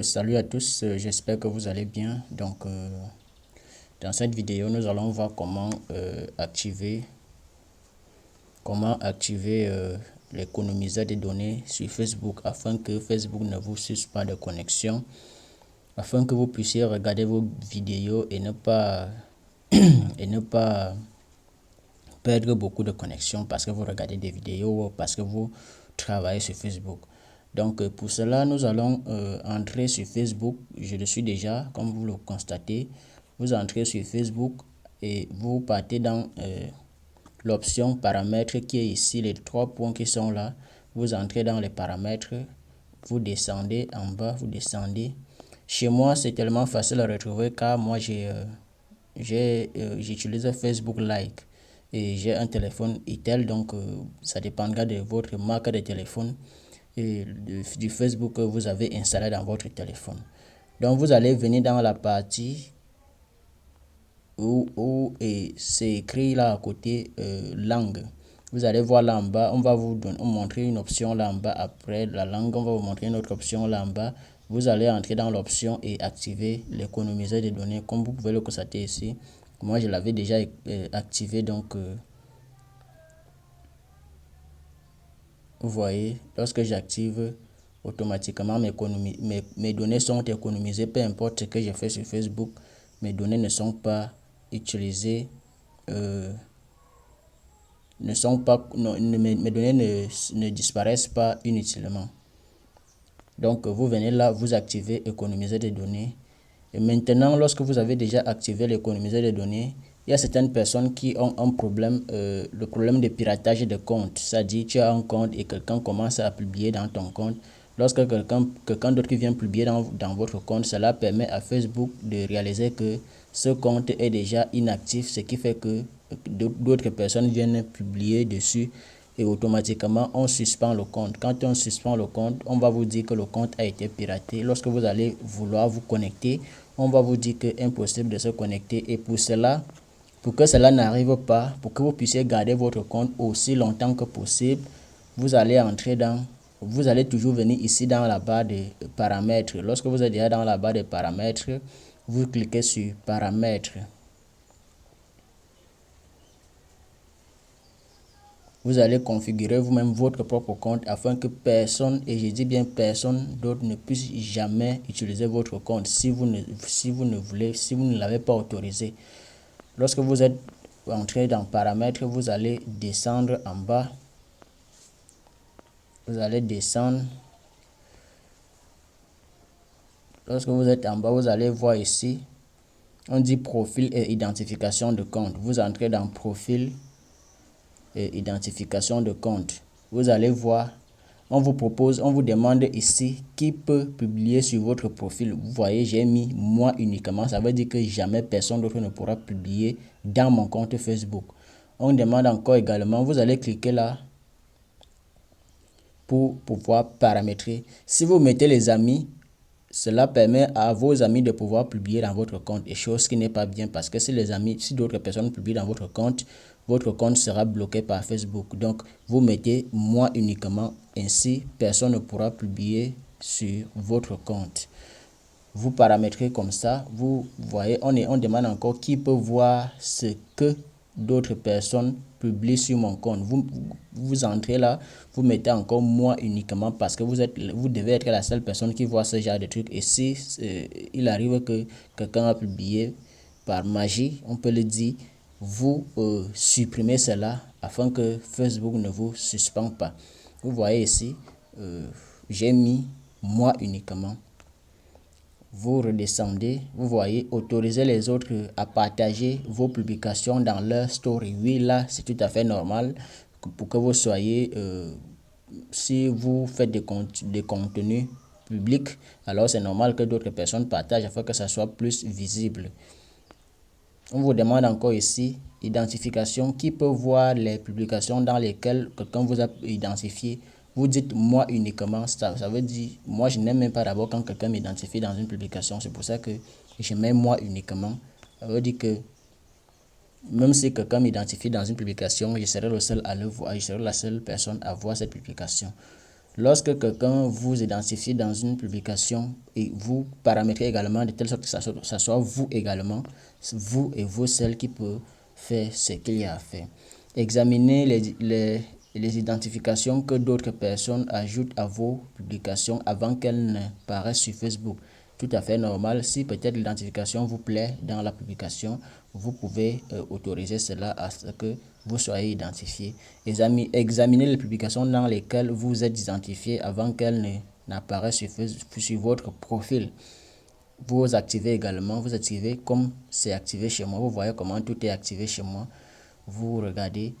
Salut à tous, j'espère que vous allez bien. Dans cette vidéo, nous allons voir comment activer l'économiseur des données sur Facebook afin que Facebook ne vous suce pas de connexion, afin que vous puissiez regarder vos vidéos et ne pas perdre beaucoup de connexion parce que vous regardez des vidéos ou parce que vous travaillez sur Facebook. Pour cela, nous allons entrer sur Facebook. Je le suis déjà, comme vous le constatez. Vous entrez sur Facebook et vous partez dans l'option paramètres qui est ici, les trois points qui sont là. Vous entrez dans les paramètres, vous descendez en bas, vous descendez. Chez moi, c'est tellement facile à retrouver car moi, j'utilise Facebook Lite et j'ai un téléphone Itel, ça dépendra de votre marque de téléphone et du Facebook que vous avez installé dans votre téléphone. Donc vous allez venir dans la partie où c'est écrit là à côté langue. Vous allez voir là en bas, on va vous montrer une option là en bas. Après la langue, on va vous montrer une autre option là en bas. Vous allez entrer dans l'option et activer l'économiseur des données. Comme vous pouvez le constater ici, moi je l'avais déjà activé. Vous voyez, lorsque j'active, automatiquement mes données sont économisées. Peu importe ce que j'ai fait sur Facebook, mes données ne sont pas utilisées. Mes données ne disparaissent pas inutilement. Donc, vous venez là, vous activez économiser des données. Et maintenant, lorsque vous avez déjà activé l'économiser des données, il y a certaines personnes qui ont un problème, le problème de piratage de compte. C'est-à-dire, tu as un compte et quelqu'un commence à publier dans ton compte. Lorsque quelqu'un d'autre qui vient publier dans votre compte, cela permet à Facebook de réaliser que ce compte est déjà inactif, ce qui fait que d'autres personnes viennent publier dessus et automatiquement on suspend le compte. Quand on suspend le compte, on va vous dire que le compte a été piraté. Lorsque vous allez vouloir vous connecter, on va vous dire que c'est impossible de se connecter. Et pour que cela n'arrive pas, pour que vous puissiez garder votre compte aussi longtemps que possible, vous allez toujours venir ici dans la barre de paramètres. Lorsque vous êtes déjà dans la barre de paramètres, vous cliquez sur paramètres. Vous allez configurer vous-même votre propre compte afin que personne, et je dis bien personne d'autre, ne puisse jamais utiliser votre compte si vous ne l'avez pas autorisé. Lorsque vous êtes entré dans paramètres, vous allez descendre en bas. Vous allez descendre. Lorsque vous êtes en bas, vous allez voir ici, on dit profil et identification de compte. Vous entrez dans profil et identification de compte. Vous allez voir, on vous demande ici qui peut publier sur votre profil. Vous voyez, j'ai mis moi uniquement. Ça veut dire que jamais personne d'autre ne pourra publier dans mon compte Facebook. On demande encore également, vous allez cliquer là pour pouvoir paramétrer. Si vous mettez les amis, cela permet à vos amis de pouvoir publier dans votre compte, et chose qui n'est pas bien parce que si d'autres personnes publient dans votre compte sera bloqué par Facebook. Donc, vous mettez moi uniquement, ainsi personne ne pourra publier sur votre compte. Vous paramétrez comme ça, vous voyez, on demande encore qui peut voir ce que d'autres personnes publient sur mon compte. Vous entrez là, vous mettez encore moi uniquement parce que vous devez être la seule personne qui voit ce genre de truc. Et si il arrive que quelqu'un a publié par magie, on peut le dire, vous supprimez cela afin que Facebook ne vous suspende pas. Vous voyez ici, j'ai mis moi uniquement. Vous redescendez, vous voyez, autoriser les autres à partager vos publications dans leur story. Oui, là, c'est tout à fait normal pour que vous soyez, si vous faites des contenus publics, alors c'est normal que d'autres personnes partagent afin que ça soit plus visible. On vous demande encore ici, identification, qui peut voir les publications dans lesquelles quelqu'un vous a identifié. Vous dites moi uniquement, ça veut dire, moi je n'aime même pas d'abord quand quelqu'un m'identifie dans une publication, c'est pour ça que je mets moi uniquement. Ça veut dire que même si quelqu'un m'identifie dans une publication, je serai le seul à le voir, je serai la seule personne à voir cette publication. Lorsque quelqu'un vous identifie dans une publication et vous paramétrez également de telle sorte que ça soit vous également, vous et vous seul qui peut faire ce qu'il y a à faire. Examinez les identifications que d'autres personnes ajoutent à vos publications avant qu'elles ne paraissent sur Facebook. Tout à fait normal. Si peut-être l'identification vous plaît dans la publication, vous pouvez autoriser cela à ce que vous soyez identifié. Examinez les publications dans lesquelles vous êtes identifié avant qu'elles n'apparaissent sur votre profil. Vous activez également, vous activez comme c'est activé chez moi. Vous voyez comment tout est activé chez moi. Vous regardez.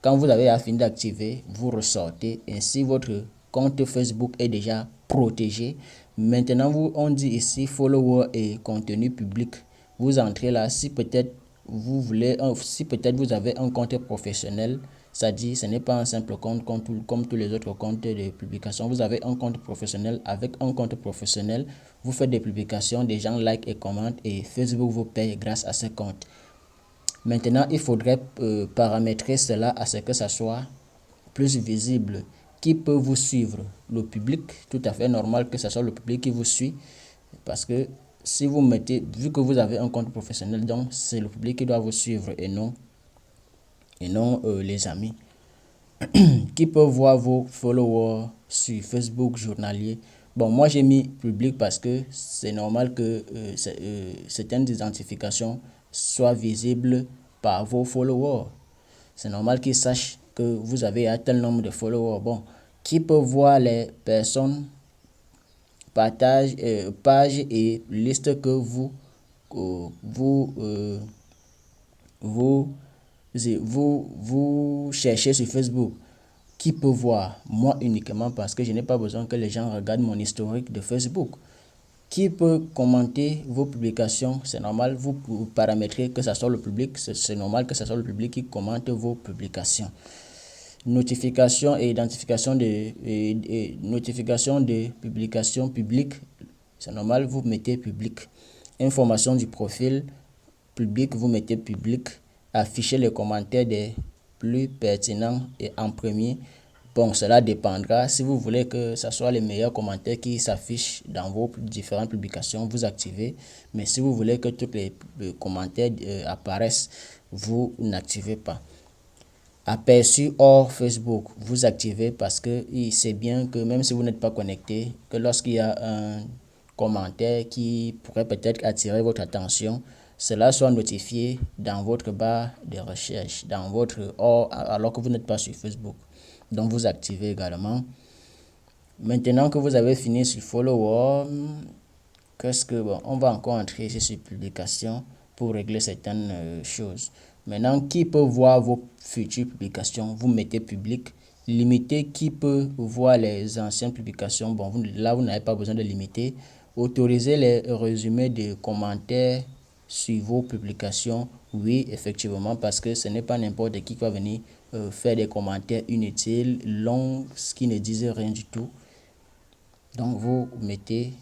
Quand vous avez fini d'activer, vous ressortez. Ainsi, votre compte Facebook est déjà protégé. Maintenant, on dit ici follower et contenu public. Vous entrez là. Si peut-être vous avez un compte professionnel, ça dit ce n'est pas un simple compte comme tous les autres comptes de publication. Vous avez un compte professionnel. Avec un compte professionnel, vous faites des publications, des gens like et commentent et Facebook vous paye grâce à ce compte. Maintenant, il faudrait paramétrer cela à ce que ça soit plus visible. Qui peut vous suivre? Le public, tout à fait normal que ce soit le public qui vous suit. Parce que si vous mettez, vu que vous avez un compte professionnel, donc c'est le public qui doit vous suivre et non les amis. Qui peut voir vos followers sur Facebook journalier? Bon, moi j'ai mis public parce que c'est normal que certaines identifications soient visibles par vos followers. C'est normal qu'ils sachent que vous avez un tel nombre de followers. Bon, qui peut voir les personnes, pages et liste que vous cherchez sur Facebook? Qui peut voir? Moi uniquement parce que je n'ai pas besoin que les gens regardent mon historique de Facebook. Qui peut commenter vos publications? C'est normal, vous paramétrez que ce soit le public, c'est normal que ce soit le public qui commente vos publications. Notification et identification notification de publications publiques, c'est normal, vous mettez public. Information du profil public, vous mettez public. Afficher les commentaires des plus pertinents et en premier. Bon, cela dépendra. Si vous voulez que ce soit les meilleurs commentaires qui s'affichent dans vos différentes publications, vous activez. Mais si vous voulez que tous les commentaires apparaissent, vous n'activez pas. Aperçu hors Facebook, vous activez parce que c'est bien que même si vous n'êtes pas connecté, que lorsqu'il y a un commentaire qui pourrait peut-être attirer votre attention, cela soit notifié dans votre barre de recherche, alors que vous n'êtes pas sur Facebook. Donc vous activez également. Maintenant que vous avez fini sur follower, on va encore entrer ici sur publication pour régler certaines choses. Maintenant, qui peut voir vos futures publications? Vous mettez public. Limiter qui peut voir les anciennes publications. Bon, là, vous n'avez pas besoin de limiter. Autoriser les résumés de commentaires sur vos publications. Oui, effectivement, parce que ce n'est pas n'importe qui va venir faire des commentaires inutiles, longs, qui ne disent rien du tout. Donc, vous mettez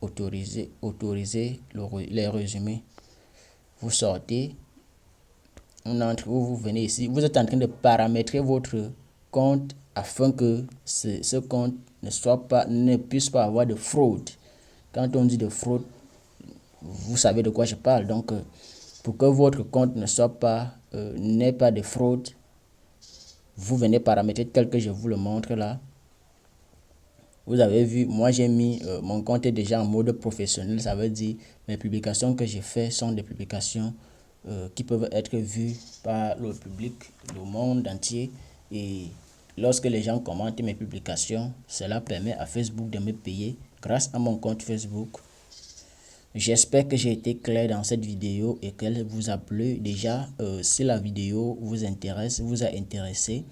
autoriser les résumés. Vous sortez. Vous venez ici, vous êtes en train de paramétrer votre compte afin que ce compte ne puisse pas avoir de fraude. Quand on dit de fraude, vous savez de quoi je parle. Donc, pour que votre compte n'ait pas de fraude, vous venez paramétrer tel que je vous le montre là. Vous avez vu, moi j'ai mis, mon compte est déjà en mode professionnel. Ça veut dire, mes publications que j'ai faites sont des publications qui peuvent être vues par le public, le monde entier. Et lorsque les gens commentent mes publications, cela permet à Facebook de me payer grâce à mon compte Facebook. J'espère que j'ai été clair dans cette vidéo et qu'elle vous a plu. Déjà, si la vidéo vous a intéressé,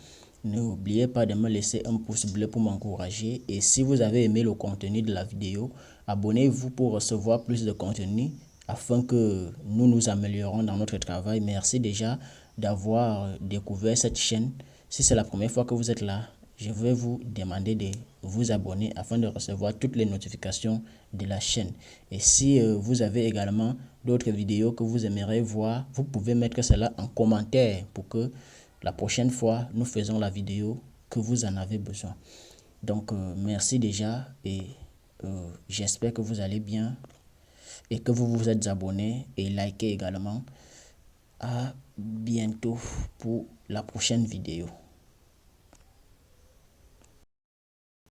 n'oubliez pas de me laisser un pouce bleu pour m'encourager. Et si vous avez aimé le contenu de la vidéo, abonnez-vous pour recevoir plus de contenu afin que nous nous améliorons dans notre travail. Merci déjà d'avoir découvert cette chaîne. Si c'est la première fois que vous êtes là, je vais vous demander de vous abonner afin de recevoir toutes les notifications de la chaîne. Et si vous avez également d'autres vidéos que vous aimeriez voir, vous pouvez mettre cela en commentaire pour que la prochaine fois, nous faisons la vidéo que vous en avez besoin. Donc, merci déjà et j'espère que vous allez bien et que vous vous êtes abonnés et likez également. À bientôt pour la prochaine vidéo.